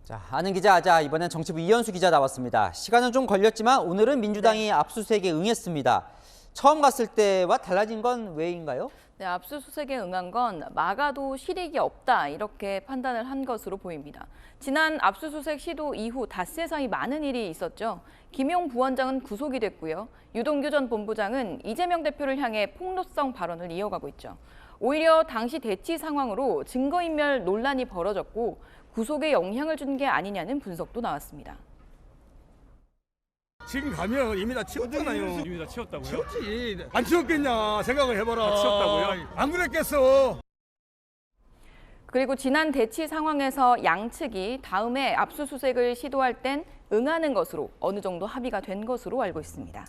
자, 아는 기자, 이번엔 정치부 이현수 기자 나왔습니다. 시간은 좀 걸렸지만 오늘은 민주당이 압수수색에 응했습니다. 처음 갔을 때와 달라진 건 왜인가요? 네, 압수수색에 응한 건 막아도 실익이 없다 이렇게 판단을 한 것으로 보입니다. 지난 압수수색 시도 이후 닷새 사이 많은 일이 있었죠. 김용 부원장은 구속이 됐고요. 유동규 전 본부장은 이재명 대표를 향해 폭로성 발언을 이어가고 있죠. 오히려 당시 대치 상황으로 증거인멸 논란이 벌어졌고 구속에 영향을 준 게 아니냐는 분석도 나왔습니다. 지금 가면 이미 다 치웠잖아요. 이미 다 치웠다고요? 치웠지. 안 치웠겠냐 생각을 해봐라. 다 치웠다고요? 안 그랬겠어. 그리고 지난 대치 상황에서 양측이 다음에 압수수색을 시도할 땐 응하는 것으로 어느 정도 합의가 된 것으로 알고 있습니다.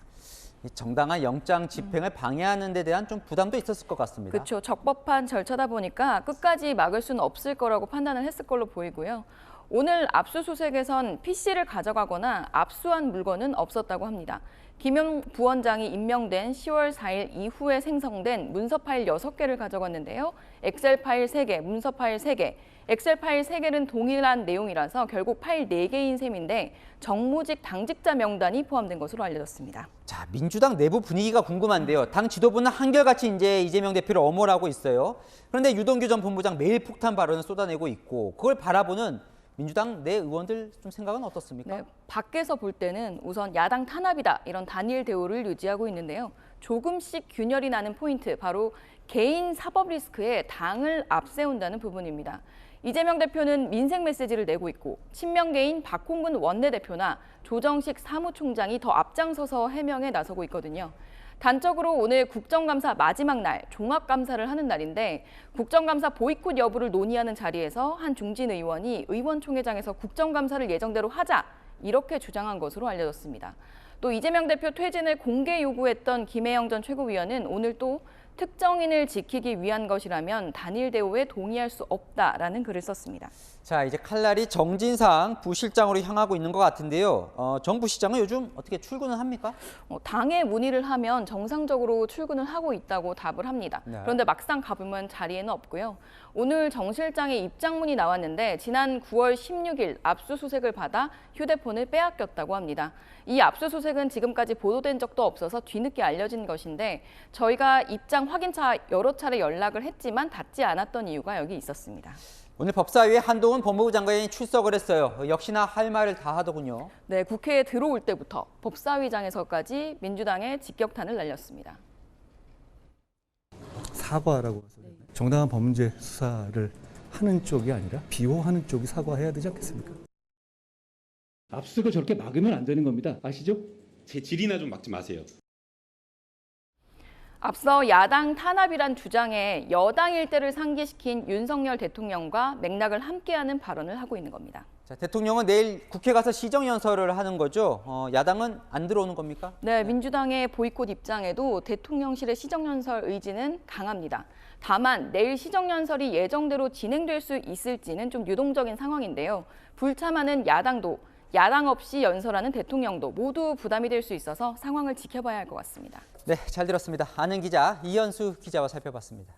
정당한 영장 집행을 방해하는 데 대한 좀 부담도 있었을 것 같습니다. 그렇죠. 적법한 절차다 보니까 끝까지 막을 수는 없을 거라고 판단을 했을 걸로 보이고요. 오늘 압수수색에선 PC를 가져가거나 압수한 물건은 없었다고 합니다. 김용 부원장이 임명된 10월 4일 이후에 생성된 문서 파일 6개를 가져갔는데요. 엑셀 파일 3개, 문서 파일 3개, 엑셀 파일 3개는 동일한 내용이라서 결국 파일 4개인 셈인데 정무직 당직자 명단이 포함된 것으로 알려졌습니다. 자, 민주당 내부 분위기가 궁금한데요. 당 지도부는 한결같이 이제 이재명 대표를 엄호하고 있어요. 그런데 유동규 전 본부장 매일 폭탄 발언을 쏟아내고 있고 그걸 바라보는 민주당 내 의원들 좀 생각은 어떻습니까? 네, 밖에서 볼 때는 우선 야당 탄압이다 이런 단일 대우를 유지하고 있는데요. 조금씩 균열이 나는 포인트, 바로 개인 사법 리스크에 당을 앞세운다는 부분입니다. 이재명 대표는 민생 메시지를 내고 있고 친명계인 박홍근 원내대표나 조정식 사무총장이 더 앞장서서 해명에 나서고 있거든요. 단적으로 오늘 국정감사 마지막 날 종합감사를 하는 날인데 국정감사 보이콧 여부를 논의하는 자리에서 한 중진 의원이 의원총회장에서 국정감사를 예정대로 하자 이렇게 주장한 것으로 알려졌습니다. 또 이재명 대표 퇴진을 공개 요구했던 김혜영 전 최고위원은 오늘 또 특정인을 지키기 위한 것이라면 단일 대우에 동의할 수 없다라는 글을 썼습니다. 자, 이제 칼날이 정진상 부실장으로 향하고 있는 것 같은데요. 정 부시장은 요즘 어떻게 출근을 합니까? 당에 문의를 하면 정상적으로 출근을 하고 있다고 답을 합니다. 네. 그런데 막상 가보면 자리에는 없고요. 오늘 정 실장의 입장문이 나왔는데 지난 9월 16일 압수수색을 받아 휴대폰을 빼앗겼다고 합니다. 이 압수수색은 지금까지 보도된 적도 없어서 뒤늦게 알려진 것인데 저희가 입장 확인차 여러 차례 연락을 했지만 닿지 않았던 이유가 여기 있었습니다. 오늘 법사위에 한동훈 법무부 장관이 출석을 했어요. 역시나 할 말을 다 하더군요. 네, 국회에 들어올 때부터 법사위장에서까지 민주당의 직격탄을 날렸습니다. 사과라고 해서 정당한 범죄 수사를 하는 쪽이 아니라 비호하는 쪽이 사과해야 되지 않겠습니까? 압수수색을 저렇게 막으면 안 되는 겁니다. 아시죠? 제 질이나 좀 막지 마세요. 앞서 야당 탄압이란 주장에 여당 일대를 상기시킨 윤석열 대통령과 맥락을 함께하는 발언을 하고 있는 겁니다. 자, 대통령은 내일 국회 가서 시정연설을 하는 거죠. 야당은 안 들어오는 겁니까? 네, 민주당의 보이콧 입장에도 대통령실의 시정연설 의지는 강합니다. 다만 내일 시정연설이 예정대로 진행될 수 있을지는 좀 유동적인 상황인데요. 불참하는 야당도 야당 없이 연설하는 대통령도 모두 부담이 될 수 있어서 상황을 지켜봐야 할 것 같습니다. 네, 잘 들었습니다. 아는 기자 이현수 기자와 살펴봤습니다.